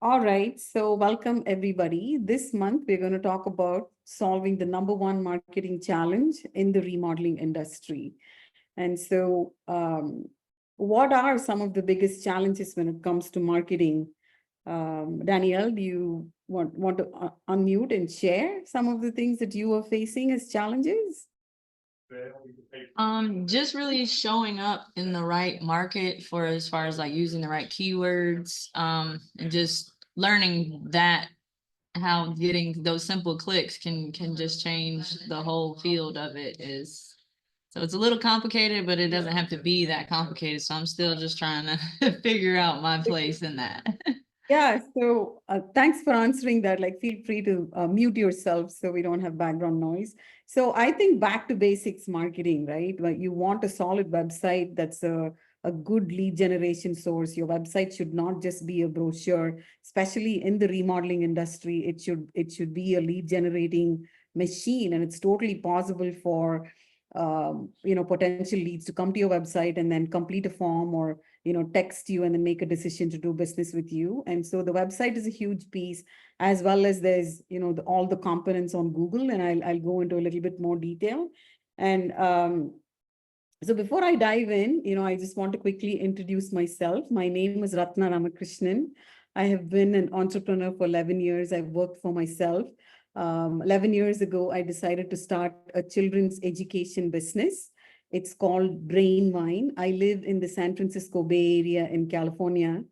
All right, so welcome everybody. This month we're going to talk about solving the number one marketing challenge in the remodeling industry. And so, what are some of the biggest challenges when it comes to marketing? Danielle, do you want to unmute and share some of the things that you are facing as challenges? Just really showing up in the right market for as far as like using the right keywords, and just learning that how getting those simple clicks can just change the whole field of it is. So it's a little complicated, but it doesn't have to be that complicated. So I'm still just trying to figure out my place in that. Yeah, so thanks for answering that. Like, feel free to mute yourself so we don't have background noise. So I think back to basics marketing, right? Like you want a solid website that's a good lead generation source. Your website should not just be a brochure, especially in the remodeling industry. It should be a lead generating machine, and it's totally possible for potential leads to come to your website and then complete a form or text you and then make a decision to do business with you. And so the website is a huge piece, as well as there's all the components on Google, and I'll go into a little bit more detail. And so before I dive in, I just want to quickly introduce myself. My name is Ratna Ramakrishnan. I have been an entrepreneur for 11 years. I've worked for myself. 11 years ago, I decided to start a children's education business. It's called Brain Wine. I live in the San Francisco Bay Area in California.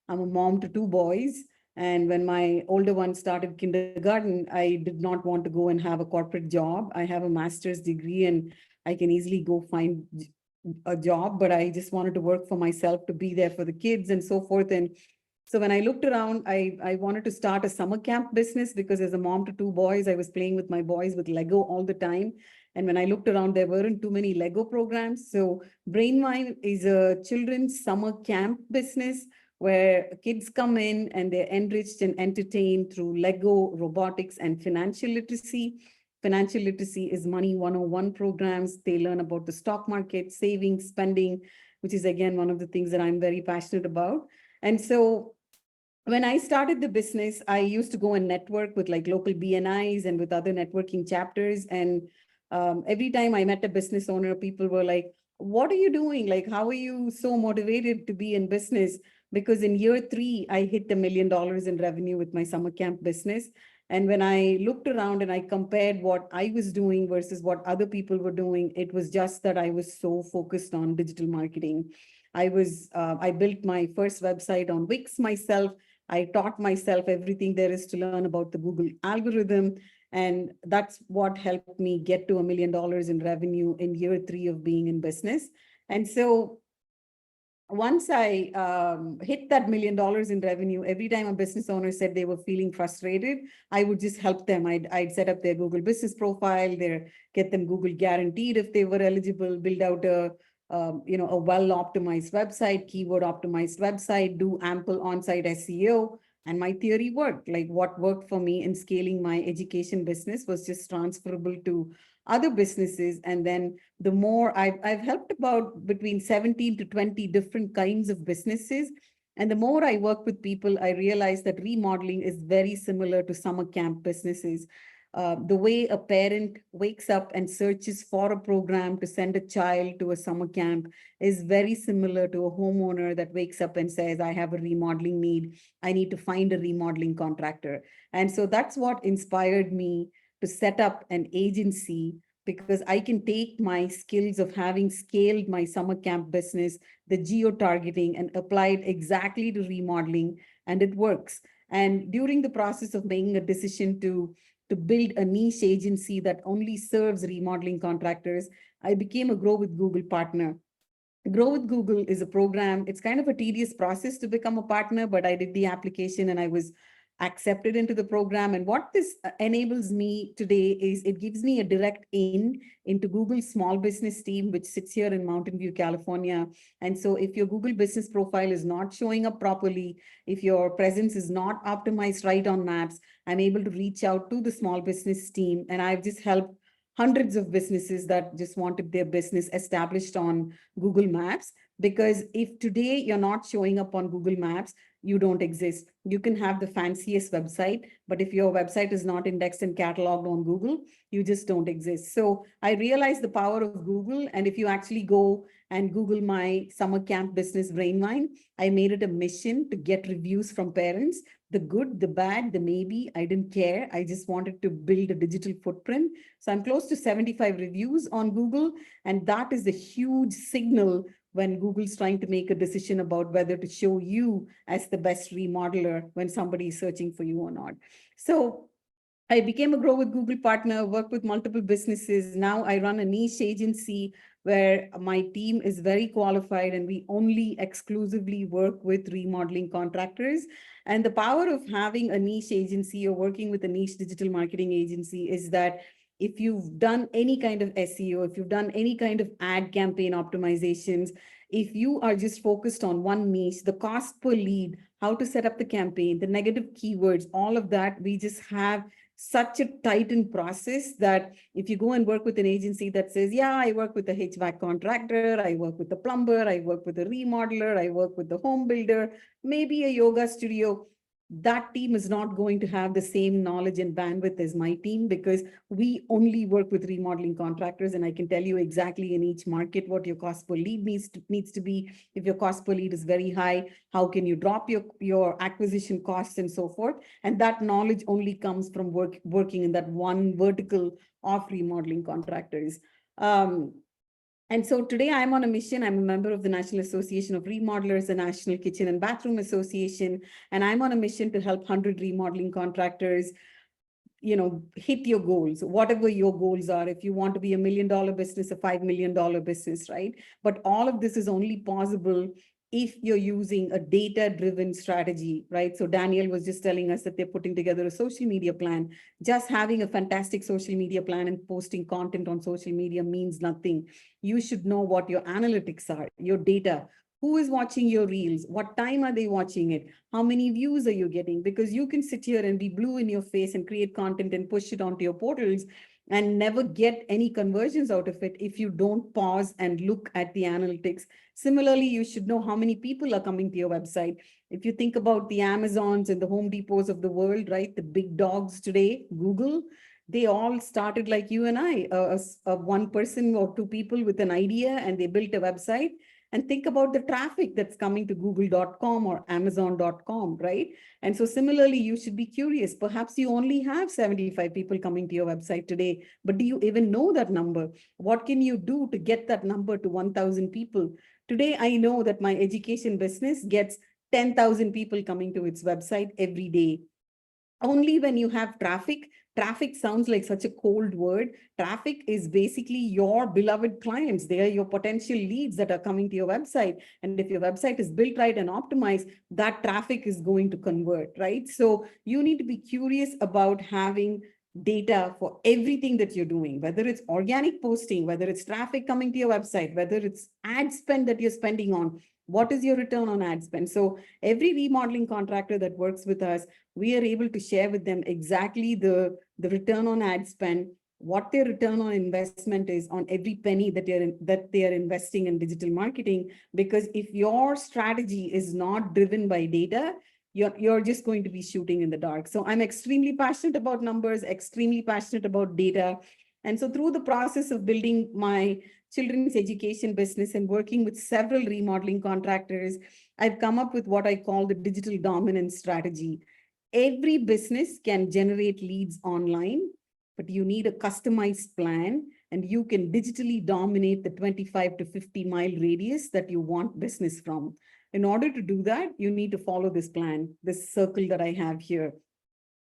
I'm a mom to two boys. And when my older one started kindergarten, I did not want to go and have a corporate job. I have a master's degree and I can easily go find a job, but I just wanted to work for myself to be there for the kids and so forth. And so when I looked around, I wanted to start a summer camp business because as a mom to two boys, I was playing with my boys with Lego all the time. And when I looked around, there weren't too many Lego programs. So Brainwine is a children's summer camp business where kids come in and they're enriched and entertained through Lego, robotics, and financial literacy. Financial literacy is money 101 programs. They learn about the stock market, saving, spending, which is again one of the things that I'm very passionate about. And so when I started the business, I used to go and network with like local BNIs and with other networking chapters. And every time I met a business owner, people were like, what are you doing? Like, how are you so motivated to be in business? Because in year three, I hit $1 million in revenue with my summer camp business. And when I looked around and I compared what I was doing versus what other people were doing, it was just that I was so focused on digital marketing. I built my first website on Wix myself. I taught myself everything there is to learn about the Google algorithm. And that's what helped me get to $1 million in revenue in year three of being in business. And so once I hit that $1 million in revenue, every time a business owner said they were feeling frustrated, I would just help them. I'd set up their Google business profile, get them Google guaranteed if they were eligible, build out a well-optimized website, keyword optimized website, do ample on-site SEO. And my theory worked. Like what worked for me in scaling my education business was just transferable to other businesses. And then the more I've helped about between 17 to 20 different kinds of businesses. And the more I work with people, I realize that remodeling is very similar to summer camp businesses. The way a parent wakes up and searches for a program to send a child to a summer camp is very similar to a homeowner that wakes up and says, I have a remodeling need. I need to find a remodeling contractor. And so that's what inspired me to set up an agency, because I can take my skills of having scaled my summer camp business, the geo-targeting, and apply it exactly to remodeling, and it works. And during the process of making a decision to build a niche agency that only serves remodeling contractors, I became a Grow with Google partner. Grow with Google is a program. It's kind of a tedious process to become a partner, but I did the application and I was accepted into the program. And what this enables me today is it gives me a direct into Google's small business team, which sits here in Mountain View, California. And so if your Google business profile is not showing up properly, if your presence is not optimized right on maps, I'm able to reach out to the small business team. And I've just helped hundreds of businesses that just wanted their business established on Google Maps. Because if today you're not showing up on Google Maps, you don't exist. You can have the fanciest website, but if your website is not indexed and cataloged on Google, you just don't exist. So I realized the power of Google. And if you actually go and Google my summer camp business Brainwine, I made it a mission to get reviews from parents, the good, the bad, the maybe. I didn't care. I just wanted to build a digital footprint. So I'm close to 75 reviews on Google. And that is the huge signal when Google's trying to make a decision about whether to show you as the best remodeler when somebody is searching for you or not. So I became a Grow with Google partner, worked with multiple businesses. Now I run a niche agency where my team is very qualified and we only exclusively work with remodeling contractors. And the power of having a niche agency or working with a niche digital marketing agency is that if you've done any kind of SEO, if you've done any kind of ad campaign optimizations, if you are just focused on one niche, the cost per lead, how to set up the campaign, the negative keywords, all of that, we just have such a tightened process that if you go and work with an agency that says, yeah, I work with a HVAC contractor, I work with a plumber, I work with a remodeler, I work with the home builder, maybe a yoga studio, that team is not going to have the same knowledge and bandwidth as my team because we only work with remodeling contractors. And I can tell you exactly in each market what your cost per lead needs to be. If your cost per lead is very high, how can you drop your acquisition costs and so forth? And that knowledge only comes from working in that one vertical of remodeling contractors. And so today I'm on a mission. I'm a member of the National Association of Remodelers, the National Kitchen and Bathroom Association, and I'm on a mission to help 100 remodeling contractors, hit your goals, whatever your goals are. If you want to be $1 million business, a $5 million business, right? But all of this is only possible if you're using a data-driven strategy, right? So Daniel was just telling us that they're putting together a social media plan. Just having a fantastic social media plan and posting content on social media means nothing. You should know what your analytics are, your data. Who is watching your reels? What time are they watching it? How many views are you getting? Because you can sit here and be blue in your face and create content and push it onto your portals and never get any conversions out of it if you don't pause and look at the analytics. Similarly, you should know how many people are coming to your website. If you think about the Amazons and the Home Depots of the world, right? The big dogs today, Google, they all started like you and I, one person or two people with an idea and they built a website. And think about the traffic that's coming to google.com or amazon.com, right? And so similarly, you should be curious. Perhaps you only have 75 people coming to your website today, but do you even know that number? What can you do to get that number to 1,000 people? Today, I know that my education business gets 10,000 people coming to its website every day. Only when you have traffic. Traffic sounds like such a cold word. Traffic is basically your beloved clients. They are your potential leads that are coming to your website. And if your website is built right and optimized, that traffic is going to convert, right? So you need to be curious about having data for everything that you're doing, whether it's organic posting, whether it's traffic coming to your website, whether it's ad spend that you're spending on. What is your return on ad spend? So every remodeling contractor that works with us, we are able to share with them exactly the return on ad spend, what their return on investment is on every penny that they are investing in digital marketing. Because if your strategy is not driven by data, you're just going to be shooting in the dark. So I'm extremely passionate about numbers, extremely passionate about data. And so through the process of building my children's education business and working with several remodeling contractors, I've come up with what I call the digital dominance strategy. Every business can generate leads online, but you need a customized plan and you can digitally dominate the 25 to 50 mile radius that you want business from. In order to do that, you need to follow this plan, this circle that I have here.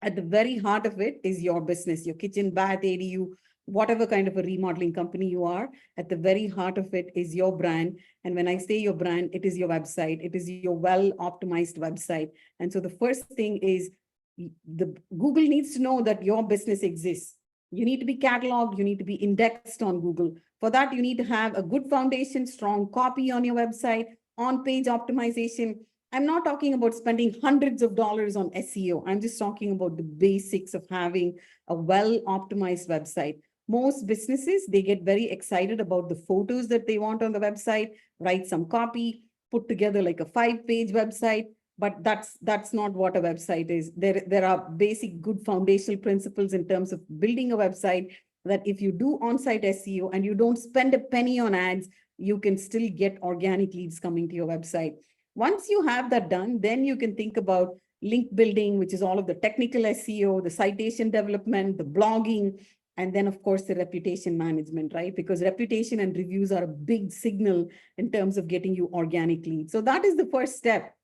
At the very heart of it is your business, your kitchen, bath, ADU, whatever kind of a remodeling company you are. At the very heart of it is your brand. And when I say your brand, it is your website. It is your well-optimized website. And so the first thing is the Google needs to know that your business exists. You need to be cataloged. You need to be indexed on Google. For that, you need to have a good foundation, strong copy on your website, on-page optimization. I'm not talking about spending hundreds of dollars on SEO. I'm just talking about the basics of having a well-optimized website. Most businesses, they get very excited about the photos that they want on the website, write some copy, put together like a 5-page website. but that's not what a website is. There are basic good foundational principles in terms of building a website, that if you do on-site SEO and you don't spend a penny on ads, you can still get organic leads coming to your website. Once you have that done, then you can think about link building, which is all of the technical SEO, the citation development, the blogging, and then of course the reputation management, right? Because reputation and reviews are a big signal in terms of getting you organic leads. So that is the first step.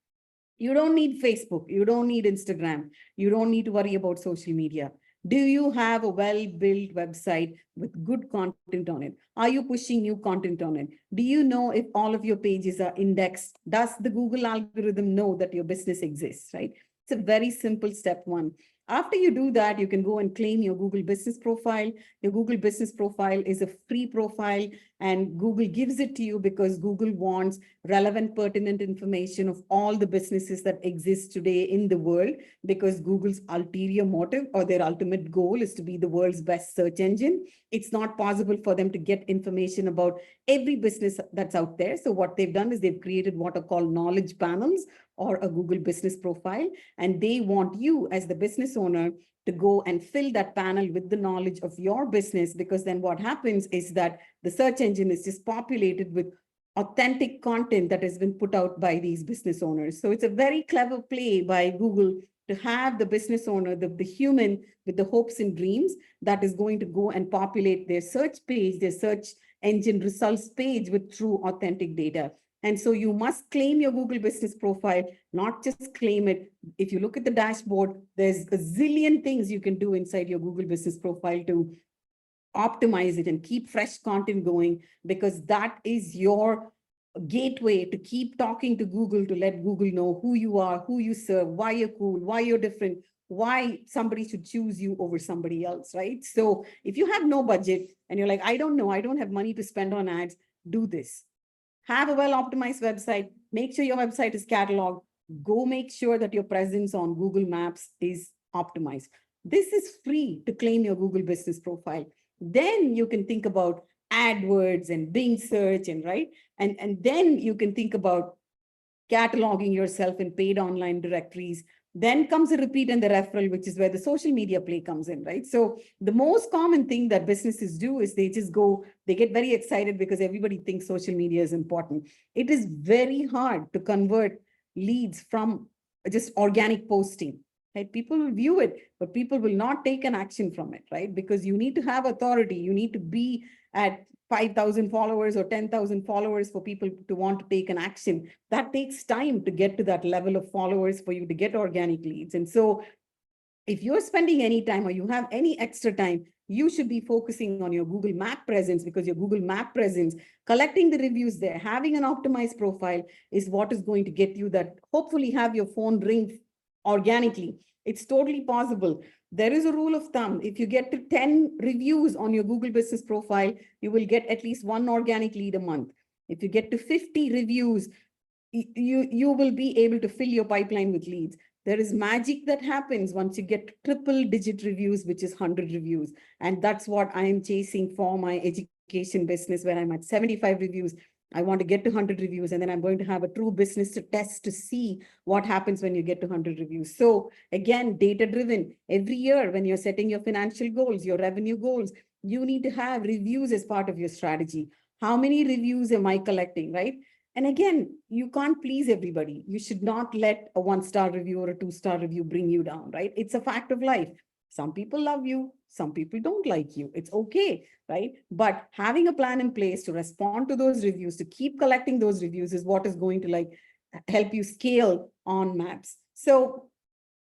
You don't need Facebook. You don't need Instagram. You don't need to worry about social media. Do you have a well-built website with good content on it? Are you pushing new content on it? Do you know if all of your pages are indexed? Does the Google algorithm know that your business exists, right? It's a very simple step one. After you do that, you can go and claim your Google business profile. Your Google business profile is a free profile, and Google gives it to you because Google wants relevant, pertinent information of all the businesses that exist today in the world, because Google's ulterior motive or their ultimate goal is to be the world's best search engine. It's not possible for them to get information about every business that's out there. So what they've done is they've created what are called knowledge panels or a Google business profile, and they want you as the business owner to go and fill that panel with the knowledge of your business, because then what happens is that the search engine is just populated with authentic content that has been put out by these business owners. So it's a very clever play by Google to have the business owner, the human with the hopes and dreams, that is going to go and populate their search page, their search engine results page with true authentic data. And so you must claim your Google business profile, not just claim it. If you look at the dashboard, there's a zillion things you can do inside your Google business profile to optimize it and keep fresh content going, because that is your gateway to keep talking to Google, to let Google know who you are, who you serve, why you're cool, why you're different, why somebody should choose you over somebody else, right? So if you have no budget and you're like, I don't know, I don't have money to spend on ads, do this. Have a well-optimized website. Make sure your website is cataloged. Go make sure that your presence on Google Maps is optimized. This is free to claim your Google business profile. Then you can think about AdWords and Bing search, and right. And then you can think about cataloging yourself in paid online directories. Then comes the repeat and the referral, which is where the social media play comes in, right? So the most common thing that businesses do is they just go, they get very excited because everybody thinks social media is important. It is very hard to convert leads from just organic posting, right? People will view it, but people will not take an action from it, right? Because you need to have authority. You need to be at 5,000 followers or 10,000 followers for people to want to take an action. That takes time to get to that level of followers for you to get organic leads. And so if you're spending any time or you have any extra time, you should be focusing on your Google Map presence, because your Google Map presence, collecting the reviews there, having an optimized profile is what is going to get you that, hopefully have your phone ring organically. It's totally possible. There is a rule of thumb. If you get to 10 reviews on your Google business profile, you will get at least one organic lead a month. If you get to 50 reviews, you will be able to fill your pipeline with leads. There is magic that happens once you get triple digit reviews, which is 100 reviews. And that's what I am chasing for my education business, where I'm at 75 reviews. I want to get to 100 reviews, and then I'm going to have a true business to test to see what happens when you get to 100 reviews. So again, data driven. Every year when you're setting your financial goals, your revenue goals, you need to have reviews as part of your strategy. How many reviews am I collecting, right? And again, you can't please everybody. You should not let a 1-star review or a 2-star review bring you down, right? It's a fact of life. Some people love you, some people don't like you. It's okay, right? But having a plan in place to respond to those reviews, to keep collecting those reviews, is what is going to like help you scale on Maps. So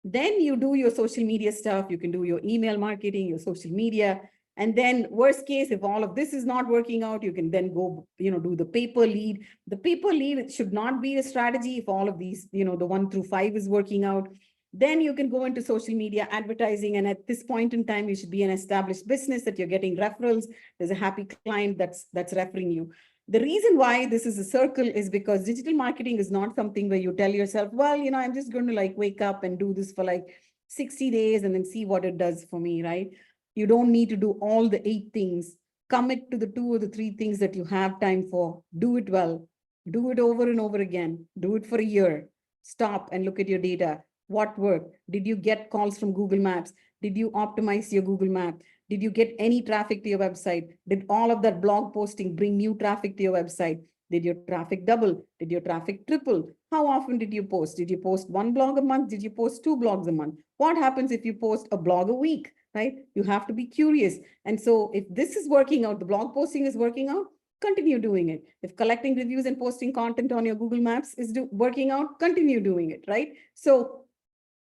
then you do your social media stuff. You can do your email marketing, your social media. And then worst case, if all of this is not working out, you can then go, do the paper lead. The paper lead should not be a strategy if all of these, the 1 through 5 is working out. Then you can go into social media advertising. And at this point in time, you should be an established business that you're getting referrals. There's a happy client that's referring you. The reason why this is a circle is because digital marketing is not something where you tell yourself, well, I'm just going to like wake up and do this for like 60 days and then see what it does for me, right? You don't need to do all the 8 things. Commit to the 2 or the 3 things that you have time for. Do it well. Do it over and over again. Do it for a year. Stop and look at your data. What worked? Did you get calls from Google Maps? Did you optimize your Google Map? Did you get any traffic to your website? Did all of that blog posting bring new traffic to your website? Did your traffic double? Did your traffic triple? How often did you post? Did you post one blog a month? Did you post 2 blogs a month? What happens if you post a blog a week, right? You have to be curious. And so if this is working out, the blog posting is working out, continue doing it. If collecting reviews and posting content on your Google Maps is working out, continue doing it, right? So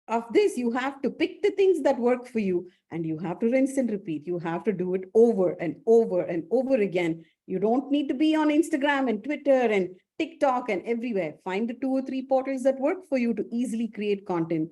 of this, you have to pick the things that work for you and you have to rinse and repeat. You have to do it over and over and over again. You don't need to be on Instagram and Twitter and TikTok and everywhere. Find the 2 or 3 portals that work for you to easily create content.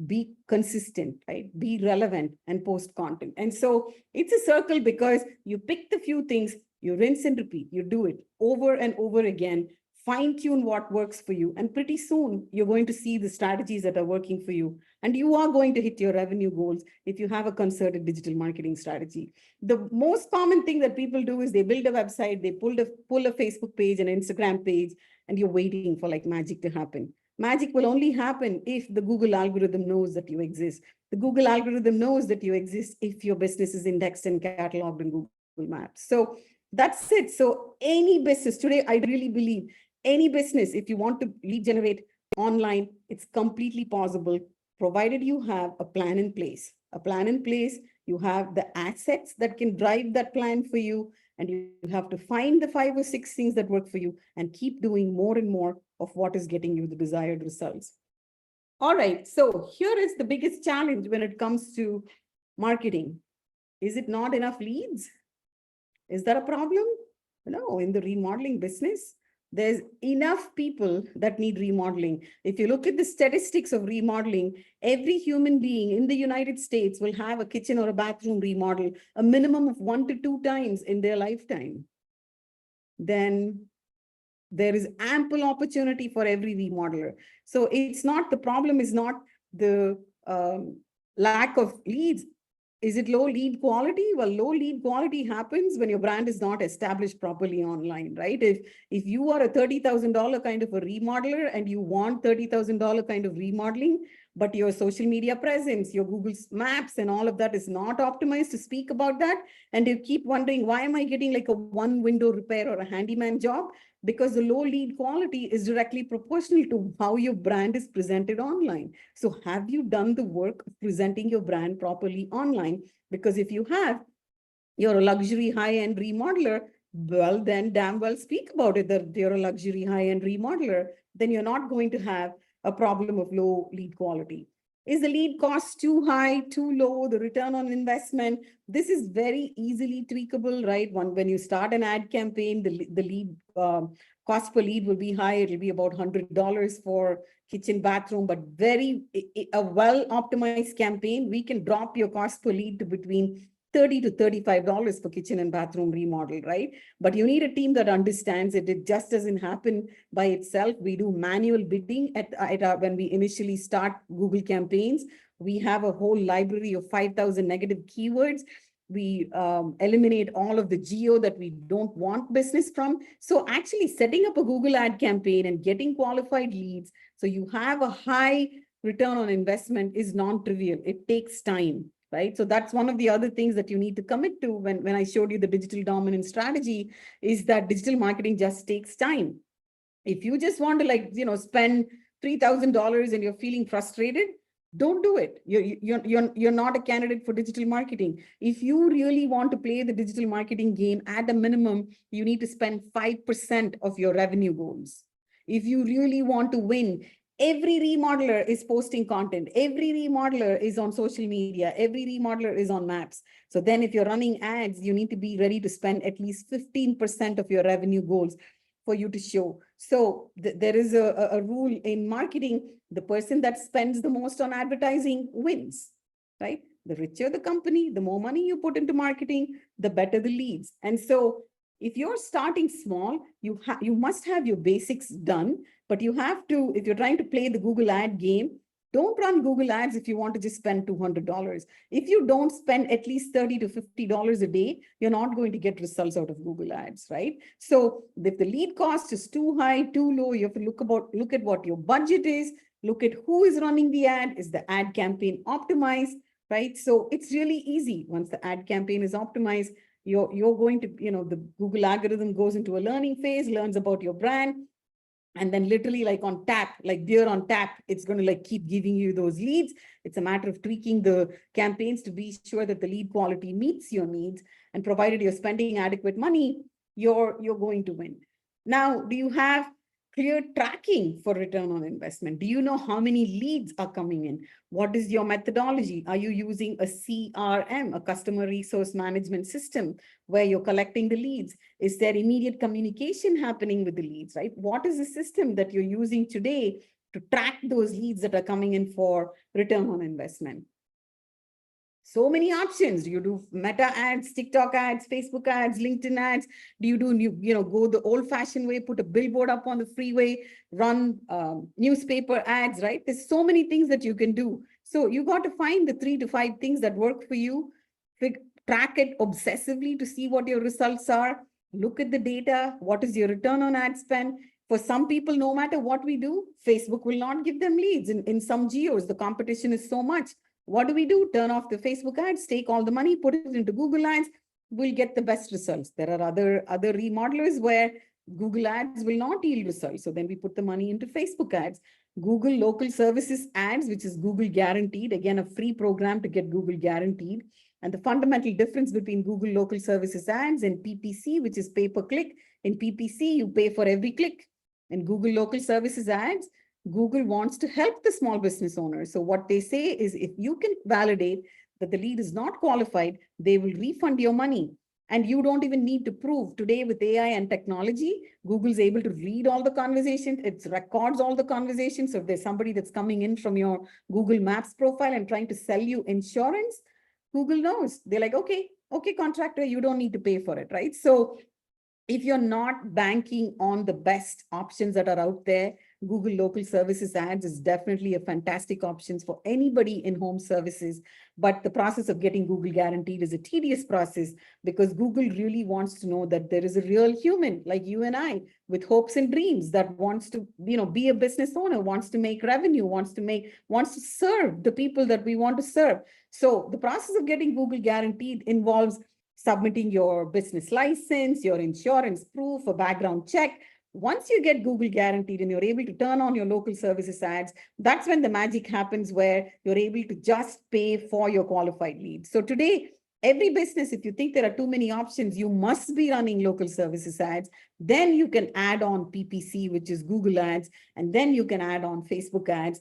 Be consistent, right? Be relevant and post content. And so it's a circle because you pick the few things, you rinse and repeat, you do it over and over again, fine tune what works for you. And pretty soon you're going to see the strategies that are working for you. And you are going to hit your revenue goals if you have a concerted digital marketing strategy. The most common thing that people do is they build a website, they pull a Facebook page, an Instagram page, and you're waiting for like magic to happen. Magic will only happen if the Google algorithm knows that you exist. The Google algorithm knows that you exist if your business is indexed and cataloged in Google Maps. So that's it. So any business today, I really believe any business, if you want to lead generate online, it's completely possible, provided you have a plan in place. A plan in place, you have the assets that can drive that plan for you, and you have to find the 5 or 6 things that work for you and keep doing more and more of what is getting you the desired results. All right, so here is the biggest challenge when it comes to marketing. Is it not enough leads? Is that a problem? No, in the remodeling business, there's enough people that need remodeling. If you look at the statistics of remodeling, every human being in the United States will have a kitchen or a bathroom remodel a minimum of 1 to 2 times in their lifetime. Then there is ample opportunity for every remodeler. So it's not, the problem is not the lack of leads. Is it low lead quality? Well, low lead quality happens when your brand is not established properly online, right? If you are a $30,000 kind of a remodeler and you want $30,000 kind of remodeling, but your social media presence, your Google Maps and all of that is not optimized to speak about that, and you keep wondering, why am I getting like a 1 window repair or a handyman job? Because the low lead quality is directly proportional to how your brand is presented online. So have you done the work of presenting your brand properly online? Because if you have, you're a luxury high-end remodeler, well, then damn well speak about it, that you're a luxury high-end remodeler. Then you're not going to have a problem of low lead quality. Is the lead cost too high, too low, the return on investment? This is very easily tweakable, right? When you start an ad campaign, the lead cost per lead will be high. It'll be about $100 for kitchen, bathroom, but a well-optimized campaign, we can drop your cost per lead to between $30 to $35 for kitchen and bathroom remodel, right? But you need a team that understands it. It just doesn't happen by itself. We do manual bidding when we initially start Google campaigns. We have a whole library of 5,000 negative keywords. We eliminate all of the geo that we don't want business from. So actually setting up a Google ad campaign and getting qualified leads, so you have a high return on investment, is non-trivial. It takes time. Right. So that's one of the other things that you need to commit to when I showed you the digital dominant strategy, is that digital marketing just takes time. If you just want to spend $3,000 and you're feeling frustrated, don't do it. You're not a candidate for digital marketing. If you really want to play the digital marketing game, at a minimum, you need to spend 5% of your revenue goals. If you really want to win, every remodeler is posting content. Every remodeler is on social media. Every remodeler is on maps. So then if you're running ads, you need to be ready to spend at least 15% of your revenue goals for you to show. So there is a rule in marketing: the person that spends the most on advertising wins, right? The richer the company, the more money you put into marketing, the better the leads. And so if you're starting small, you must have your basics done, but you have to, if you're trying to play the Google ad game, don't run Google ads if you want to just spend $200. If you don't spend at least $30 to $50 a day, you're not going to get results out of Google ads, right? So if the lead cost is too high, too low, you have to look at what your budget is. look at who is running the ad. Is the ad campaign optimized, right? So it's really easy. Once the ad campaign is optimized, you're going to, the Google algorithm goes into a learning phase, learns about your brand, and then literally like on tap, like beer on tap, it's going to like keep giving you those leads. It's a matter of tweaking the campaigns to be sure that the lead quality meets your needs, and provided you're spending adequate money, you're going to win. Now, do you have clear tracking for return on investment? Do you know how many leads are coming in? What is your methodology? Are you using a CRM, a customer resource management system, where you're collecting the leads? Is there immediate communication happening with the leads, right? What is the system that you're using today to track those leads that are coming in for return on investment? So many options. Do you do Meta ads, TikTok ads, Facebook ads, LinkedIn ads? Do you do go the old-fashioned way, put a billboard up on the freeway, run newspaper ads, right? There's so many things that you can do. So you got to find the 3 to 5 things that work for you. Track it obsessively to see what your results are. Look at the data. What is your return on ad spend? For some people, no matter what we do, Facebook will not give them leads. In some geos, the competition is so much. What do? Turn off the Facebook ads, take all the money, put it into Google ads, we'll get the best results. There are other remodelers where Google ads will not yield results. So then we put the money into Facebook ads. Google local services ads, which is Google guaranteed, again, a free program to get Google guaranteed. And the fundamental difference between Google local services ads and PPC, which is pay per click. In PPC, you pay for every click. In Google local services ads, Google wants to help the small business owners. So what they say is, if you can validate that the lead is not qualified, they will refund your money. And you don't even need to prove. Today with AI and technology, Google's able to read all the conversations. It records all the conversations. So if there's somebody that's coming in from your Google Maps profile and trying to sell you insurance, Google knows. They're like, okay, contractor, you don't need to pay for it, right? So if you're not banking on the best options that are out there, Google local services ads is definitely a fantastic option for anybody in home services. But the process of getting Google guaranteed is a tedious process, because Google really wants to know that there is a real human like you and I with hopes and dreams that wants to, be a business owner, wants to make revenue, wants to serve the people that we want to serve. So the process of getting Google guaranteed involves submitting your business license, your insurance proof, a background check. Once you get Google guaranteed and you're able to turn on your local services ads, that's when the magic happens, where you're able to just pay for your qualified leads. So today, every business, if you think there are too many options, you must be running local services ads. Then you can add on PPC, which is Google ads, and then you can add on Facebook ads.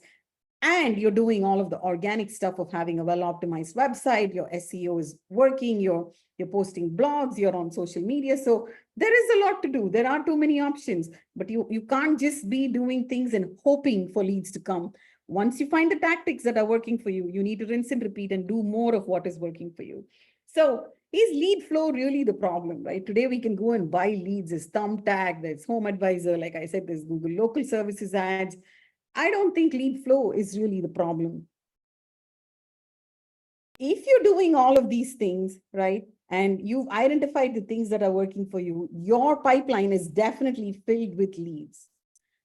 And you're doing all of the organic stuff of having a well-optimized website. Your SEO is working. You're posting blogs. You're on social media. So there is a lot to do. There are too many options, but you can't just be doing things and hoping for leads to come. Once you find the tactics that are working for you, you need to rinse and repeat and do more of what is working for you. So is lead flow really the problem, right? Today we can go and buy leads. There's Thumbtack, there's Home Advisor. Like I said, there's Google local services ads. I don't think lead flow is really the problem. If you're doing all of these things, right, and you've identified the things that are working for you, your pipeline is definitely filled with leads.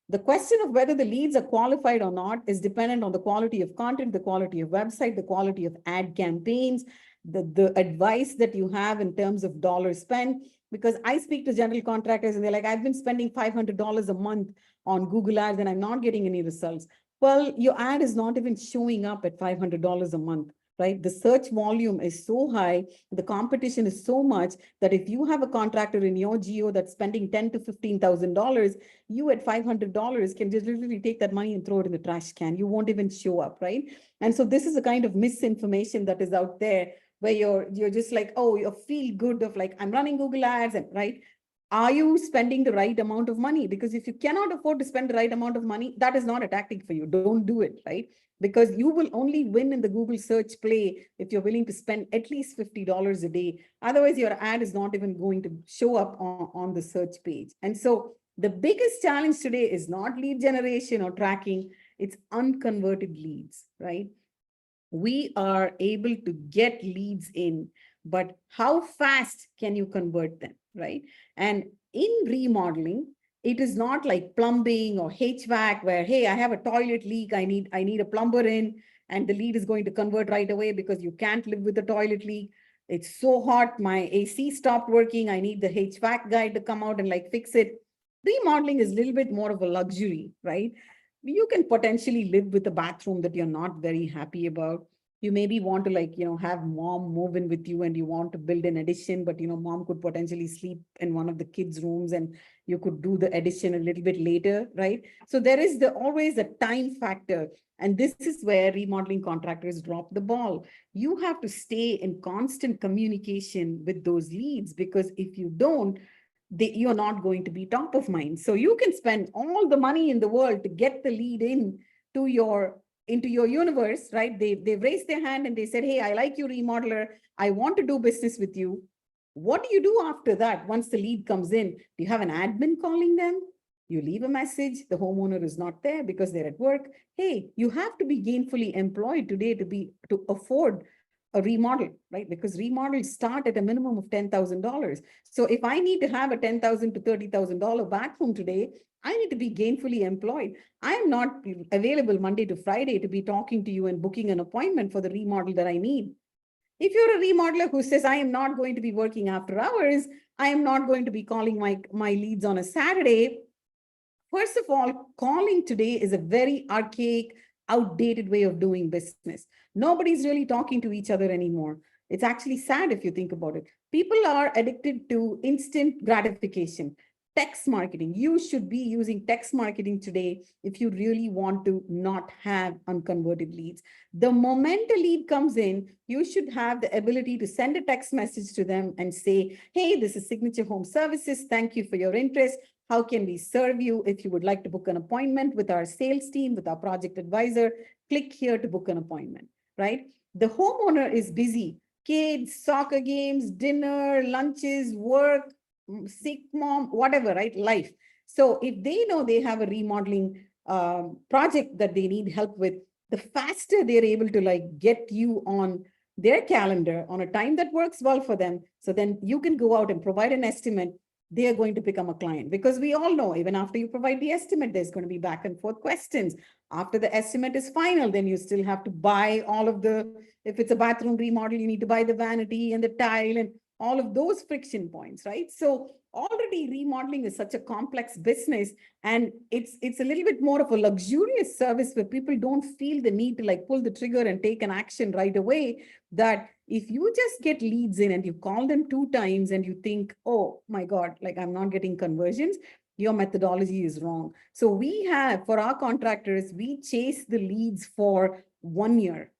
The question of whether the leads are qualified or not is dependent on the quality of content, the quality of website, the quality of ad campaigns, the advice that you have in terms of dollars spent. Because I speak to general contractors and they're like, I've been spending $500 a month on Google ads and I'm not getting any results. Well, your ad is not even showing up at $500 a month, right? The search volume is so high, the competition is so much that if you have a contractor in your geo that's spending $10,000 to $15,000, you at $500 can just literally take that money and throw it in the trash can. You won't even show up, right? And so this is a kind of misinformation that is out there, where you're just like, oh, you feel good of like, I'm running Google ads, and right? Are you spending the right amount of money? Because if you cannot afford to spend the right amount of money, that is not a tactic for you. Don't do it, right? Because you will only win in the Google search play if you're willing to spend at least $50 a day. Otherwise, your ad is not even going to show up on the search page. And so the biggest challenge today is not lead generation or tracking, it's unconverted leads, right? We are able to get leads in, but how fast can you convert them, right? And in remodeling, It is not like plumbing or HVAC where, hey, I have a toilet leak. I need a plumber in, and the lead is going to convert right away because you can't live with the toilet leak. It's so hot. My AC stopped working. I need the HVAC guy to come out and like fix it. Remodeling is a little bit more of a luxury, right? You can potentially live with a bathroom that you're not very happy about. You maybe want to like, have mom move in with you and you want to build an addition, but mom could potentially sleep in one of the kids' rooms and you could do the addition a little bit later, right? So there is always a time factor. And this is where remodeling contractors drop the ball. You have to stay in constant communication with those leads, because if you don't, you're not going to be top of mind. So you can spend all the money in the world to get the lead to into your universe, right? They've raised their hand and they said, hey, I like you, remodeler. I want to do business with you. What do you do after that? Once the lead comes in, do you have an admin calling them? You leave a message, the homeowner is not there because they're at work. Hey, you have to be gainfully employed today to afford a remodel, right? Because remodels start at a minimum of $10,000. So if I need to have a $10,000 to $30,000 bathroom today, I need to be gainfully employed. I'm not available Monday to Friday to be talking to you and booking an appointment for the remodel that I need. If you're a remodeler who says, I am not going to be working after hours, I am not going to be calling my leads on a Saturday. First of all, calling today is a very archaic, outdated way of doing business. Nobody's really talking to each other anymore. It's actually sad if you think about it. People are addicted to instant gratification. Text marketing. You should be using text marketing today if you really want to not have unconverted leads. The moment a lead comes in, you should have the ability to send a text message to them and say, hey, this is Signature Home Services. Thank you for your interest. How can we serve you? If you would like to book an appointment with our sales team, with our project advisor, click here to book an appointment, right? The homeowner is busy. Kids, soccer games, dinner, lunches, work, sick mom, whatever, right? Life. So if they know they have a remodeling project that they need help with, the faster they're able to like get you on their calendar on a time that works well for them. So then you can go out and provide an estimate. They are going to become a client, because we all know even after you provide the estimate, there's going to be back and forth questions. After the estimate is final, then you still have to buy all of if it's a bathroom remodel, you need to buy the vanity and the tile and all of those friction points, right? So already remodeling is such a complex business, and it's a little bit more of a luxurious service where people don't feel the need to like pull the trigger and take an action right away. That if you just get leads in and you call them 2 times and you think, oh my God, like I'm not getting conversions, your methodology is wrong. So we have, for our contractors, we chase the leads for 1 year,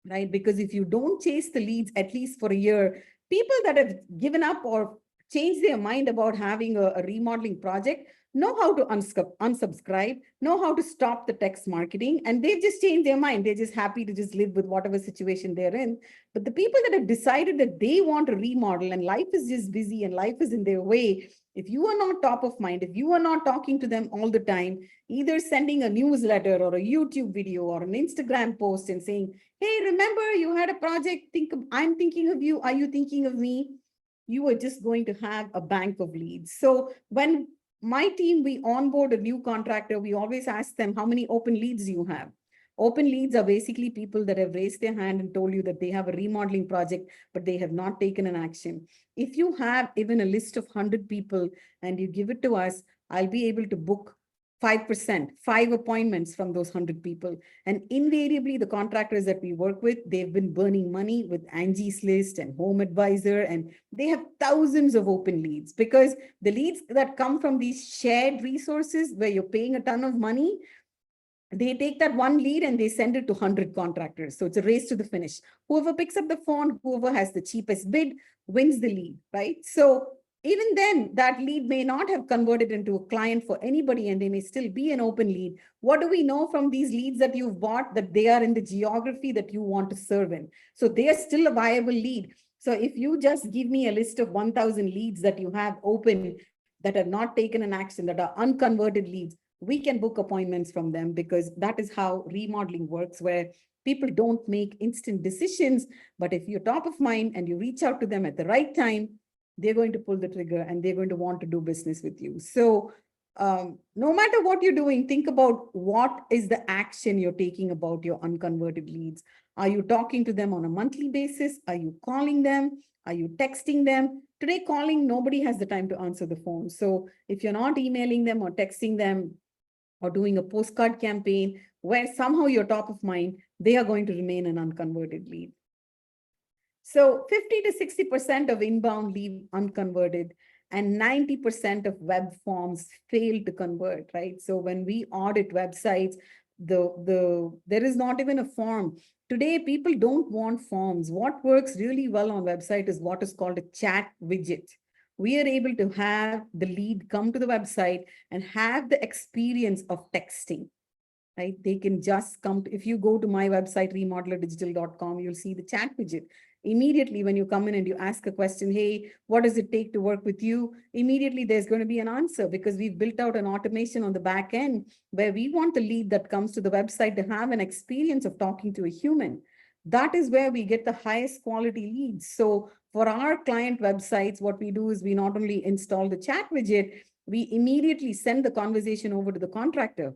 right? Because if you don't chase the leads at least for a year, people that have given up or changed their mind about having a remodeling project know how to unsubscribe, know how to stop the text marketing, and they've just changed their mind. They're just happy to just live with whatever situation they're in. But the people that have decided that they want to remodel and life is just busy and life is in their way, if you are not top of mind, if you are not talking to them all the time, either sending a newsletter or a YouTube video or an Instagram post and saying, hey, remember you had a project, I'm thinking of you, are you thinking of me? You are just going to have a bank of leads. So when my team, we onboard a new contractor, we always ask them, how many open leads do you have? Open leads are basically people that have raised their hand and told you that they have a remodeling project, but they have not taken an action. If you have even a list of 100 people and you give it to us, I'll be able to book 5%, 5 appointments from those 100 people. And invariably, the contractors that we work with, they've been burning money with Angie's List and Home Advisor, and they have thousands of open leads, because the leads that come from these shared resources where you're paying a ton of money, they take that one lead and they send it to 100 contractors. So it's a race to the finish. Whoever picks up the phone, whoever has the cheapest bid wins the lead, right? So even then, that lead may not have converted into a client for anybody, and they may still be an open lead. What do we know from these leads that you've bought? That they are in the geography that you want to serve in. So they are still a viable lead. So if you just give me a list of 1,000 leads that you have open that have not taken an action, that are unconverted leads, we can book appointments from them, because that is how remodeling works, where people don't make instant decisions. But if you're top of mind and you reach out to them at the right time, they're going to pull the trigger and they're going to want to do business with you. So no matter what you're doing, think about what is the action you're taking about your unconverted leads. Are you talking to them on a monthly basis? Are you calling them? Are you texting them? Today, calling, nobody has the time to answer the phone. So if you're not emailing them or texting them or doing a postcard campaign where somehow you're top of mind, they are going to remain an unconverted lead. So 50 to 60% of inbound leave unconverted, and 90% of web forms fail to convert, right? So when we audit websites, there is not even a form. Today, people don't want forms. What works really well on website is what is called a chat widget. We are able to have the lead come to the website and have the experience of texting, right? They can just come to, if you go to my website, remodelerdigital.com, you'll see the chat widget. Immediately, when you come in and you ask a question, hey, what does it take to work with you? Immediately, there's going to be an answer because we've built out an automation on the back end where we want the lead that comes to the website to have an experience of talking to a human. That is where we get the highest quality leads. So for our client websites, what we do is we not only install the chat widget, we immediately send the conversation over to the contractor.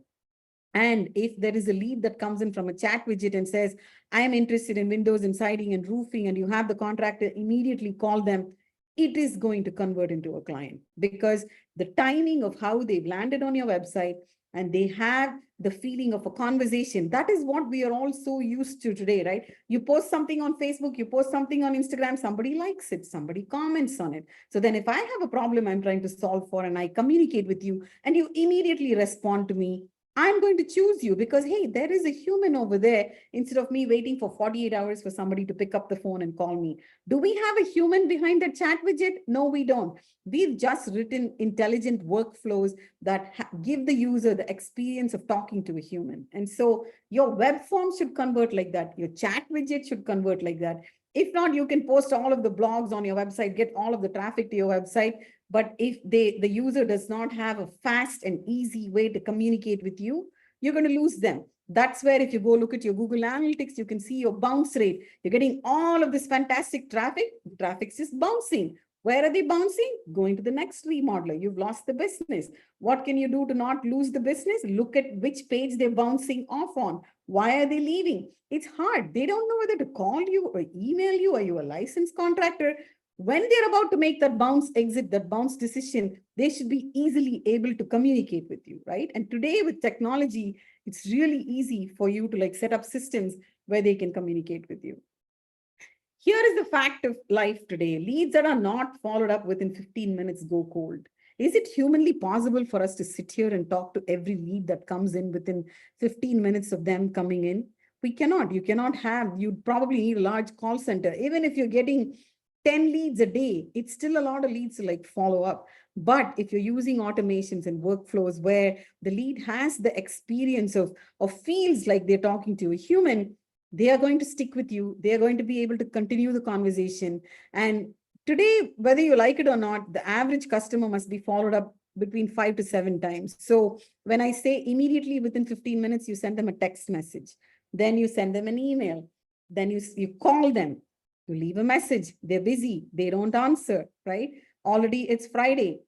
And if there is a lead that comes in from a chat widget and says, I am interested in windows and siding and roofing, and you have the contractor immediately call them, it is going to convert into a client because the timing of how they've landed on your website and they have the feeling of a conversation. That is what we are all so used to today, right? You post something on Facebook, you post something on Instagram, somebody likes it, somebody comments on it. So then if I have a problem I'm trying to solve for and I communicate with you and you immediately respond to me, I'm going to choose you because, hey, there is a human over there instead of me waiting for 48 hours for somebody to pick up the phone and call me. Do we have a human behind the chat widget? No, we don't. We've just written intelligent workflows that give the user the experience of talking to a human. And so your web form should convert like that. Your chat widget should convert like that. If not, you can post all of the blogs on your website, get all of the traffic to your website. But if the user does not have a fast and easy way to communicate with you, you're going to lose them. That's where if you go look at your Google Analytics, you can see your bounce rate. You're getting all of this fantastic traffic. The traffic's just bouncing. Where are they bouncing? Going to the next remodeler. You've lost the business. What can you do to not lose the business? Look at which page they're bouncing off on. Why are they leaving? It's hard. They don't know whether to call you or email you. Are you a licensed contractor? When they're about to make that bounce exit, that bounce decision, they should be easily able to communicate with you, right? And today with technology, it's really easy for you to like set up systems where they can communicate with you. Here is the fact of life today. Leads that are not followed up within 15 minutes go cold. Is it humanly possible for us to sit here and talk to every lead that comes in within 15 minutes of them coming in? We cannot. You cannot have, you'd probably need a large call center. Even if you're getting 10 leads a day, it's still a lot of leads to like follow up. But if you're using automations and workflows where the lead has the experience of feels like they're talking to a human, they are going to stick with you. They are going to be able to continue the conversation. And today, whether you like it or not, the average customer must be followed up between 5 to 7 times. So when I say immediately within 15 minutes, you send them a text message, then you send them an email, then you call them, you leave a message, they're busy, they don't answer, right? Already it's Friday.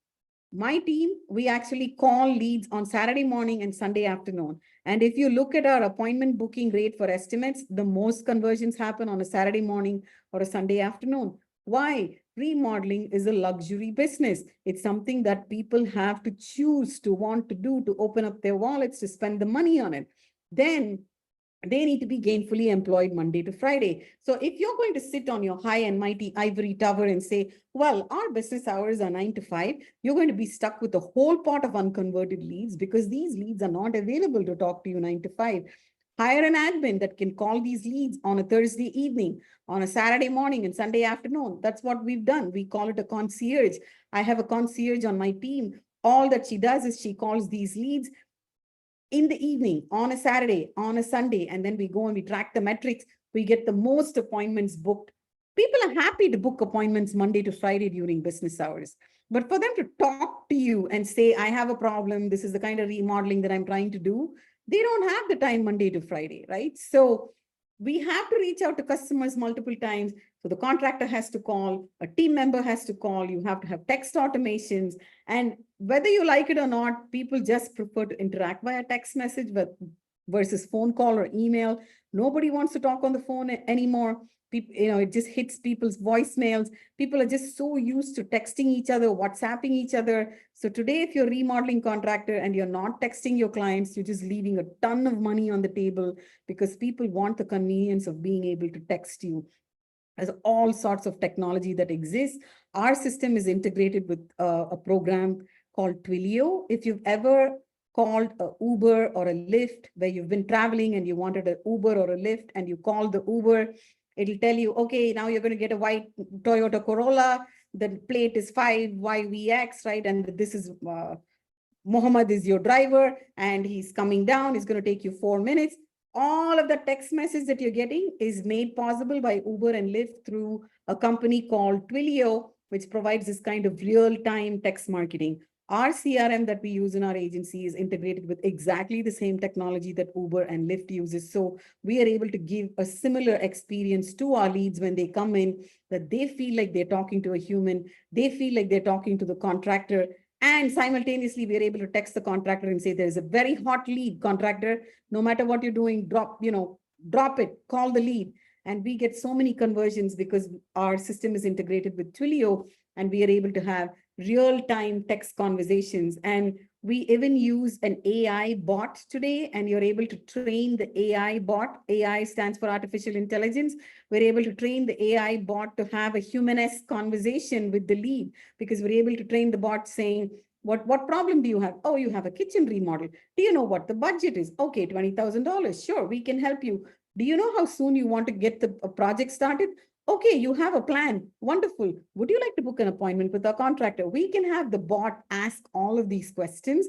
My team, we actually call leads on Saturday morning and Sunday afternoon. And if you look at our appointment booking rate for estimates, the most conversions happen on a Saturday morning or a Sunday afternoon. Why? Remodeling is a luxury business. It's something that people have to choose to want to do, to open up their wallets, to spend the money on it. Then they need to be gainfully employed Monday to Friday. So if you're going to sit on your high and mighty ivory tower and say, well, our business hours are 9 to 5, you're going to be stuck with a whole pot of unconverted leads because these leads are not available to talk to you 9 to 5. Hire an admin that can call these leads on a Thursday evening, on a Saturday morning and Sunday afternoon. That's what we've done. We call it a concierge. I have a concierge on my team. All that she does is she calls these leads in the evening, on a Saturday, on a Sunday, and then we go and we track the metrics. We get the most appointments booked. People are happy to book appointments Monday to Friday during business hours. But for them to talk to you and say, I have a problem, this is the kind of remodeling that I'm trying to do, they don't have the time Monday to Friday, right? So we have to reach out to customers multiple times. So the contractor has to call, a team member has to call, you have to have text automations. And whether you like it or not, people just prefer to interact via text message versus phone call or email. Nobody wants to talk on the phone anymore. People, it just hits people's voicemails. People are just so used to texting each other, WhatsApping each other. So today, if you're a remodeling contractor and you're not texting your clients, you're just leaving a ton of money on the table because people want the convenience of being able to text you. There's all sorts of technology that exists. Our system is integrated with a program called Twilio. If you've ever called a Uber or a Lyft, where you've been traveling and you wanted an Uber or a Lyft and you called the Uber, it'll tell you, okay, now you're going to get a white Toyota Corolla. The plate is 5YVX, right? And this is Mohammed is your driver and he's coming down. It's going to take you 4 minutes. All of the text message that you're getting is made possible by Uber and Lyft through a company called Twilio, which provides this kind of real-time text marketing. Our CRM that we use in our agency is integrated with exactly the same technology that Uber and Lyft uses. So we are able to give a similar experience to our leads when they come in, that they feel like they're talking to a human, they feel like they're talking to the contractor, and simultaneously, we're able to text the contractor and say, there's a very hot lead, contractor. No matter what you're doing, drop it, call the lead. And we get so many conversions because our system is integrated with Twilio, and we are able to have real-time text conversations. And we even use an AI bot today, and you're able to train the AI bot. AI stands for artificial intelligence. We're able to train the AI bot to have a human-esque conversation with the lead, because we're able to train the bot saying, what problem do you have? Oh, you have a kitchen remodel. Do you know what the budget is? Okay, $20,000. Sure, we can help you. Do you know how soon you want to get the project started? Okay, you have a plan. Wonderful. Would you like to book an appointment with our contractor? We can have the bot ask all of these questions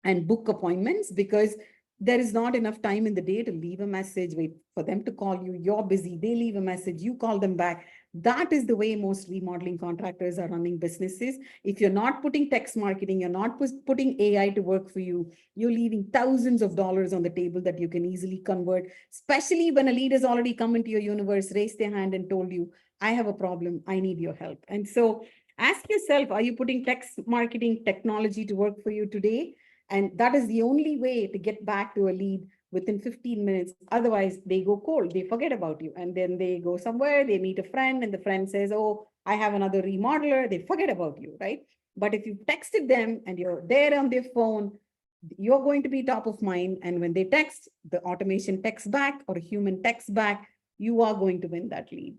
and book appointments, because there is not enough time in the day to leave a message, wait for them to call you. You're busy. They leave a message. You call them back. That is the way most remodeling contractors are running businesses. If you're not putting text marketing, you're not putting AI to work for you, you're leaving thousands of dollars on the table that you can easily convert, especially when a lead has already come into your universe, raised their hand and told you, I have a problem, I need your help. And so ask yourself, are you putting text marketing technology to work for you today? And that is the only way to get back to a lead within 15 minutes. Otherwise, they go cold, they forget about you. And then they go somewhere, they meet a friend, and the friend says, oh, I have another remodeler. They forget about you, right? But if you texted them and you're there on their phone, you're going to be top of mind. And when they text, the automation texts back or a human texts back, you are going to win that lead.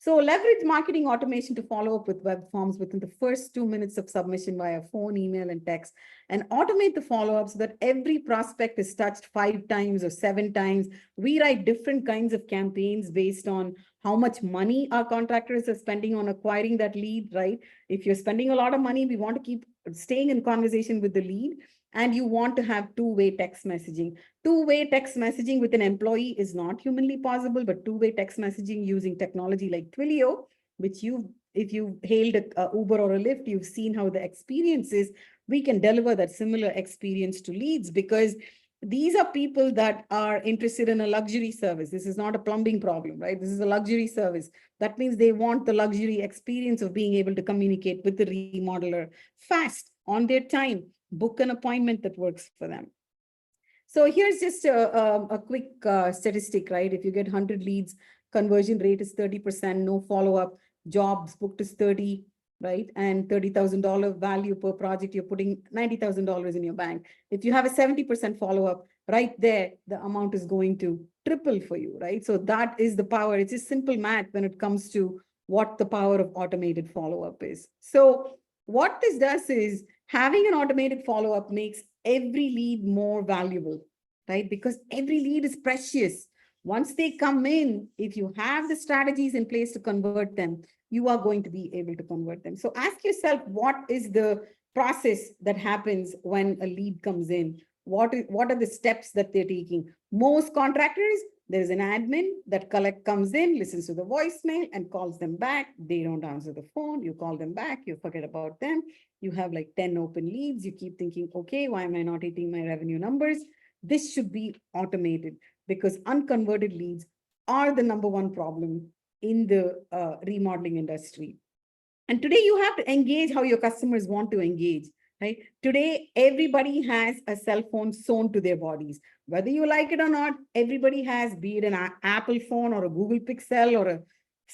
So leverage marketing automation to follow up with web forms within the first 2 minutes of submission via phone, email, and text, and automate the follow-up so that every prospect is touched 5 times or 7 times. We write different kinds of campaigns based on how much money our contractors are spending on acquiring that lead, right? If you're spending a lot of money, we want to keep staying in conversation with the lead, and you want to have two-way text messaging. Two-way text messaging with an employee is not humanly possible, but two-way text messaging using technology like Twilio, which if you hailed a Uber or a Lyft, you've seen how the experience is. We can deliver that similar experience to leads, because these are people that are interested in a luxury service. This is not a plumbing problem, right? This is a luxury service. That means they want the luxury experience of being able to communicate with the remodeler fast, on their time, book an appointment that works for them. So here's just a quick statistic, right? If you get 100 leads, conversion rate is 30%, no follow-up, jobs booked is 30, right? And $30,000 value per project, you're putting $90,000 in your bank. If you have a 70% follow-up, right there, the amount is going to triple for you, right? So that is the power. It's just simple math when it comes to what the power of automated follow-up is. So what this does is, having an automated follow-up makes every lead more valuable, right? Because every lead is precious. Once they come in, if you have the strategies in place to convert them, you are going to be able to convert them. So ask yourself, what is the process that happens when a lead comes in? What are the steps that they're taking? Most contractors, there's an admin that comes in, listens to the voicemail and calls them back. They don't answer the phone. You call them back, you forget about them. You have like 10 open leads. You keep thinking, okay, why am I not hitting my revenue numbers? This should be automated, because unconverted leads are the number one problem in the remodeling industry. And today you have to engage how your customers want to engage, right? Today, everybody has a cell phone sewn to their bodies. Whether you like it or not, everybody has, be it an Apple phone or a Google Pixel or a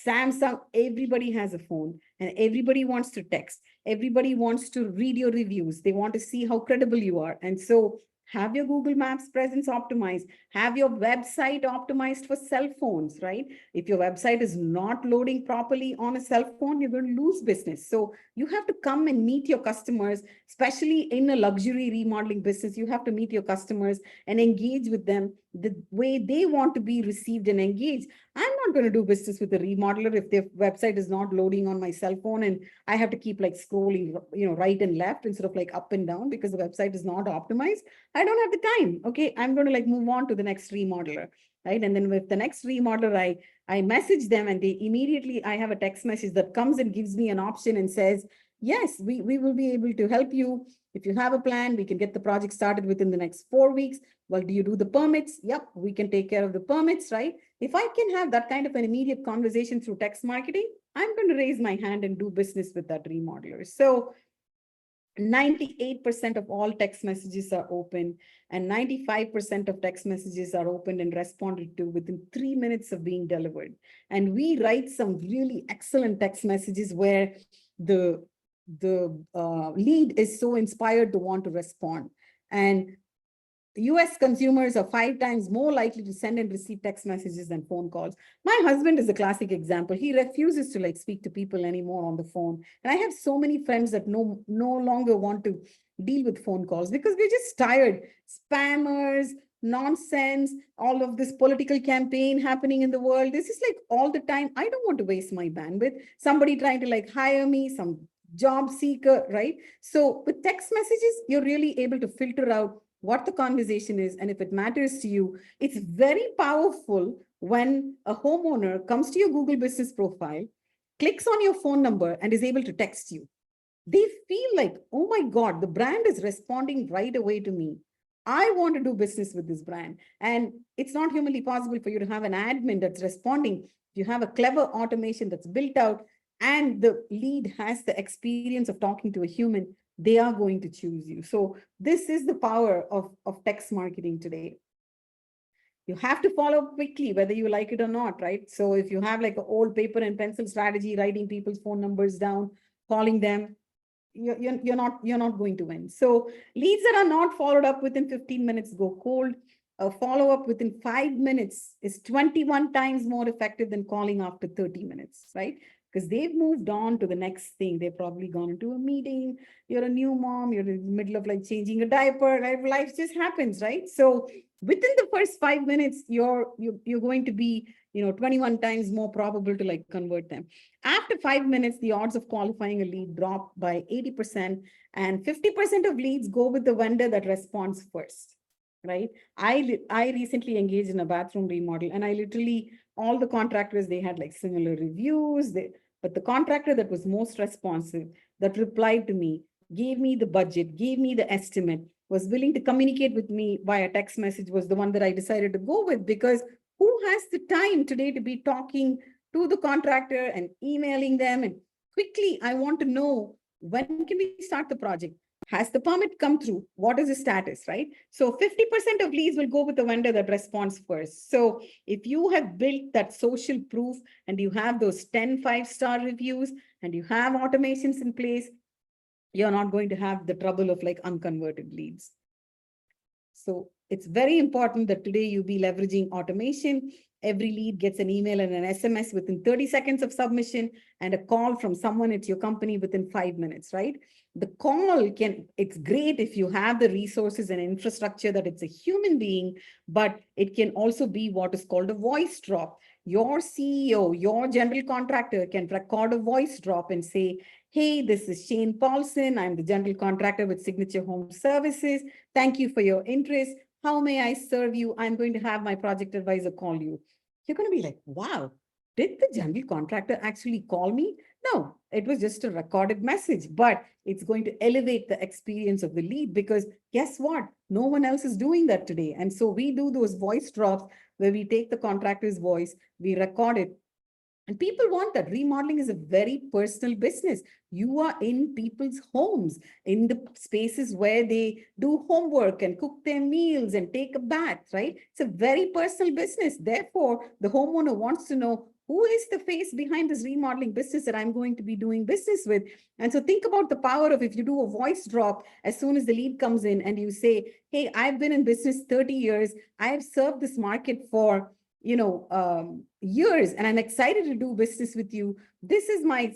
Samsung, everybody has a phone and everybody wants to text. Everybody wants to read your reviews. They want to see how credible you are. And so have your Google Maps presence optimized, have your website optimized for cell phones, right? If your website is not loading properly on a cell phone, you're going to lose business. So you have to come and meet your customers, especially in a luxury remodeling business. You have to meet your customers and engage with them the way they want to be received and engaged. I'm not going to do business with a remodeler if their website is not loading on my cell phone and I have to keep like scrolling, right and left instead of like up and down because the website is not optimized. I don't have the time. Okay, I'm going to like move on to the next remodeler, right? And then with the next remodeler, I message them and they immediately, I have a text message that comes and gives me an option and says, yes, we will be able to help you. If you have a plan, we can get the project started within the next 4 weeks. Well, do you do the permits? Yep, we can take care of the permits, right? If I can have that kind of an immediate conversation through text marketing, I'm going to raise my hand and do business with that remodeler. So 98% of all text messages are open and 95% of text messages are opened and responded to within 3 minutes of being delivered. And we write some really excellent text messages where the lead is so inspired to want to respond. And US consumers are 5 times more likely to send and receive text messages than phone calls. My husband is a classic example. He refuses to like speak to people anymore on the phone. And I have so many friends that no longer want to deal with phone calls because we're just tired. Spammers, nonsense, all of this political campaign happening in the world. This is like all the time. I don't want to waste my bandwidth. Somebody trying to like hire me, some job seeker, right? So with text messages, you're really able to filter out what the conversation is. And if it matters to you, it's very powerful when a homeowner comes to your Google business profile, clicks on your phone number and is able to text you. They feel like, oh my God, the brand is responding right away to me. I want to do business with this brand. And it's not humanly possible for you to have an admin that's responding. You have a clever automation that's built out and the lead has the experience of talking to a human, they are going to choose you. So this is the power of text marketing today. You have to follow up quickly, whether you like it or not, right? So if you have like an old paper and pencil strategy, writing people's phone numbers down, calling them, you're not going to win. So leads that are not followed up within 15 minutes go cold. A follow-up within 5 minutes is 21 times more effective than calling after 30 minutes, right? Because they've moved on to the next thing. They've probably gone into a meeting. You're a new mom. You're in the middle of like changing a diaper. Life just happens, right? So within the first 5 minutes, you're going to be 21 times more probable to like convert them. After 5 minutes, the odds of qualifying a lead drop by 80%, and 50% of leads go with the vendor that responds first, right? I recently engaged in a bathroom remodel, and I literally, all the contractors, they had like similar reviews, but the contractor that was most responsive, that replied to me, gave me the budget, gave me the estimate, was willing to communicate with me via text message, was the one that I decided to go with. Because who has the time today to be talking to the contractor and emailing them? And quickly, I want to know, when can we start the project? Has the permit come through? What is the status, right? So 50% of leads will go with the vendor that responds first. So if you have built that social proof and you have those 10 5-star reviews and you have automations in place, you're not going to have the trouble of like unconverted leads. So it's very important that today you be leveraging automation. Every lead gets an email and an SMS within 30 seconds of submission, and a call from someone at your company within 5 minutes, right? The call it's great if you have the resources and infrastructure that it's a human being, but it can also be what is called a voice drop. Your CEO, your general contractor can record a voice drop and say, hey, this is Shane Paulson. I'm the general contractor with Signature Home Services. Thank you for your interest. How may I serve you? I'm going to have my project advisor call you. You're going to be like, wow, did the general contractor actually call me? No, it was just a recorded message, but it's going to elevate the experience of the lead, because guess what? No one else is doing that today. And so we do those voice drops where we take the contractor's voice, we record it. And people want that. Remodeling is a very personal business. You are in people's homes, in the spaces where they do homework and cook their meals and take a bath, right? It's a very personal business. Therefore, the homeowner wants to know, who is the face behind this remodeling business that I'm going to be doing business with? And so think about the power of, if you do a voice drop as soon as the lead comes in and you say, hey, I've been in business 30 years. I have served this market for years, and I'm excited to do business with you. This is my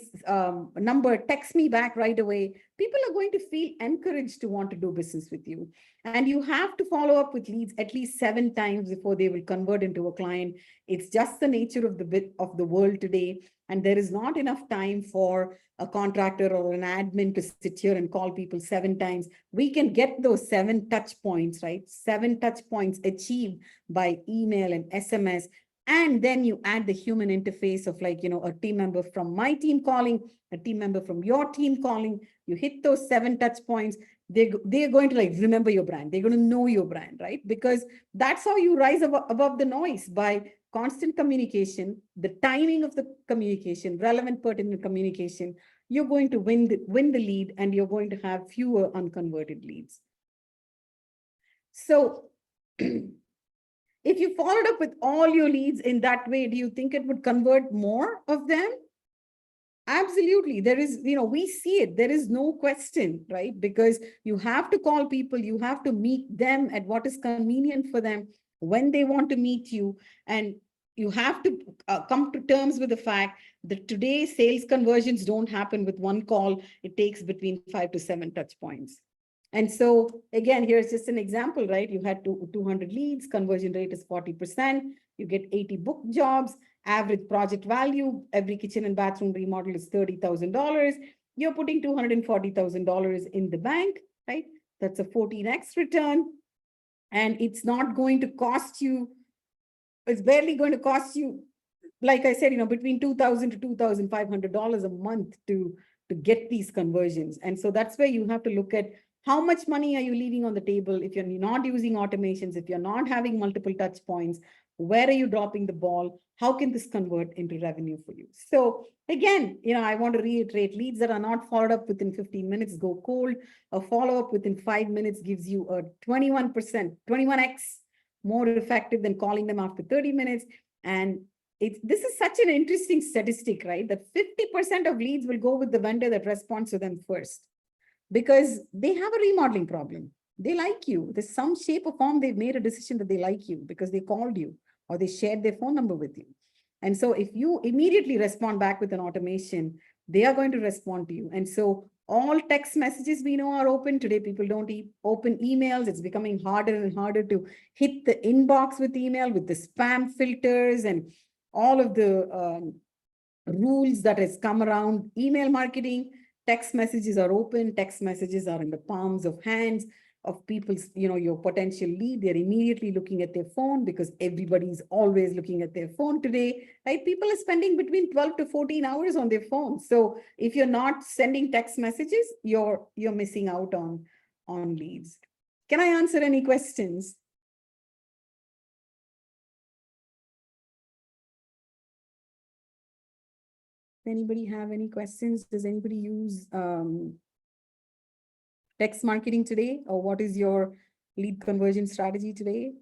number. Text me back right away. People are going to feel encouraged to want to do business with you. And you have to follow up with leads at least 7 times before they will convert into a client. It's just the nature of the world today. And there is not enough time for a contractor or an admin to sit here and call people 7 times. We can get those 7 touch points, right? 7 touch points achieved by email and SMS. And then you add the human interface of, like, a team member from my team calling, a team member from your team calling. You hit those 7 touch points. They're going to, like, remember your brand. They're going to know your brand, right? Because that's how you rise above the noise, by constant communication, the timing of the communication, relevant, pertinent communication. You're going to win the lead, and you're going to have fewer unconverted leads. So if you followed up with all your leads in that way, do you think it would convert more of them? Absolutely. There is, we see it. There is no question, right? Because you have to call people, you have to meet them at what is convenient for them when they want to meet you. And you have to come to terms with the fact that today sales conversions don't happen with one call. It takes between 5 to 7 touch points. And so again, here's just an example, right? You had 200 leads, conversion rate is 40%. You get 80 book jobs. Average project value, every kitchen and bathroom remodel is $30,000. You're putting $240,000 in the bank, right? That's a 14x return. And it's not going to cost you, it's barely going to cost you, like I said, between $2,000 to $2,500 a month to get these conversions. And so that's where you have to look at, how much money are you leaving on the table if you're not using automations, if you're not having multiple touch points? Where are you dropping the ball? How can this convert into revenue for you? So again, I want to reiterate, leads that are not followed up within 15 minutes go cold. A follow-up within 5 minutes gives you a 21%, 21x more effective than calling them after 30 minutes. And this is such an interesting statistic, right? That 50% of leads will go with the vendor that responds to them first, because they have a remodeling problem. They like you. There's some shape or form they've made a decision that they like you because they called you or they shared their phone number with you. And so if you immediately respond back with an automation, they are going to respond to you. And so all text messages we know are open. Today, people don't open emails. It's becoming harder and harder to hit the inbox with email, with the spam filters and all of the rules that has come around email marketing. Text messages are open. Text messages are in the palms of hands of people's, your potential lead. They're immediately looking at their phone, because everybody's always looking at their phone today, right? People are spending between 12 to 14 hours on their phone. So if you're not sending text messages, you're missing out on leads. Can I answer any questions? Anybody have any questions? Does anybody use text marketing today, or what is your lead conversion strategy today?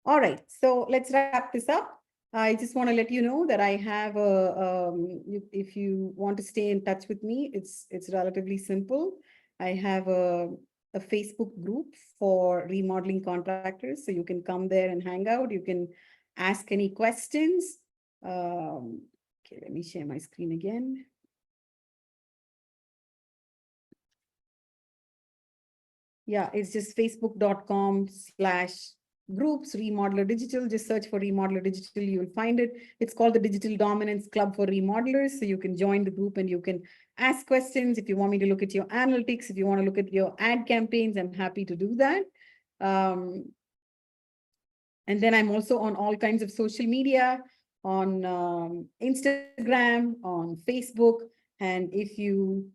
All right, so let's wrap this up. I just want to let you know that I have if you want to stay in touch with me, it's relatively simple. I have a Facebook group for remodeling contractors. So you can come there and hang out. You can ask any questions. Okay, let me share my screen again. Yeah, it's just facebook.com/groups remodeler digital. Just search for remodeler digital, you'll find it. It's called the Digital Dominance Club for Remodelers. So you can join the group and you can ask questions. If you want me to look at your analytics, if you want to look at your ad campaigns, I'm happy to do that. And then I'm also on all kinds of social media, on Instagram, on Facebook. And if you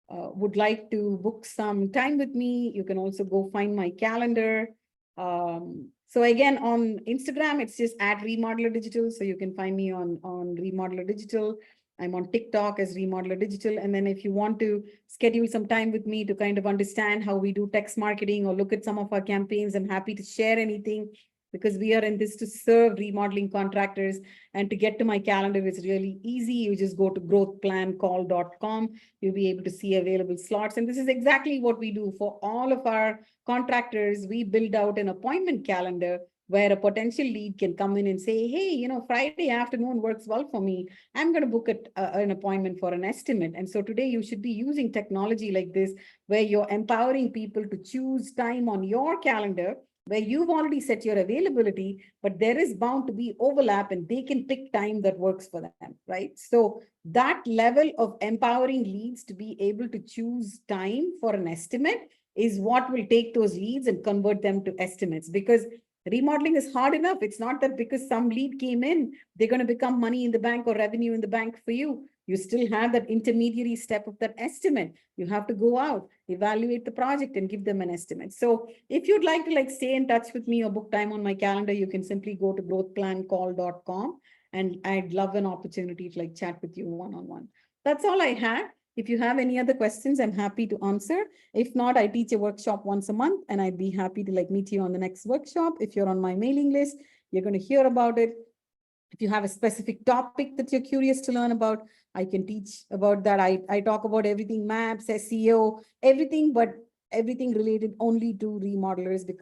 would like to book some time with me, you can also go find my calendar. So again, on Instagram, it's just at Remodeler Digital. So you can find me on Remodeler Digital. I'm on TikTok as Remodeler Digital. And then if you want to schedule some time with me to kind of understand how we do text marketing or look at some of our campaigns, I'm happy to share anything, because we are in this to serve remodeling contractors. And to get to my calendar is really easy. You just go to growthplancall.com. You'll be able to see available slots. And this is exactly what we do for all of our contractors. We build out an appointment calendar where a potential lead can come in and say, hey, Friday afternoon works well for me. I'm going to book an appointment for an estimate. And so today you should be using technology like this, where you're empowering people to choose time on your calendar, where you've already set your availability, but there is bound to be overlap and they can pick time that works for them, right? So that level of empowering leads to be able to choose time for an estimate is what will take those leads and convert them to estimates. Because remodeling is hard enough. It's not that because some lead came in, they're going to become money in the bank or revenue in the bank for you. You still have that intermediary step of that estimate. You have to go out, evaluate the project, and give them an estimate. So if you'd like to stay in touch with me or book time on my calendar, you can simply go to growthplancall.com. And I'd love an opportunity to chat with you one-on-one. That's all I had. If you have any other questions, I'm happy to answer. If not, I teach a workshop once a month, and I'd be happy to meet you on the next workshop. If you're on my mailing list, you're going to hear about it. If you have a specific topic that you're curious to learn about, I can teach about that. I talk about everything, maps, SEO, everything, but everything related only to remodelers, because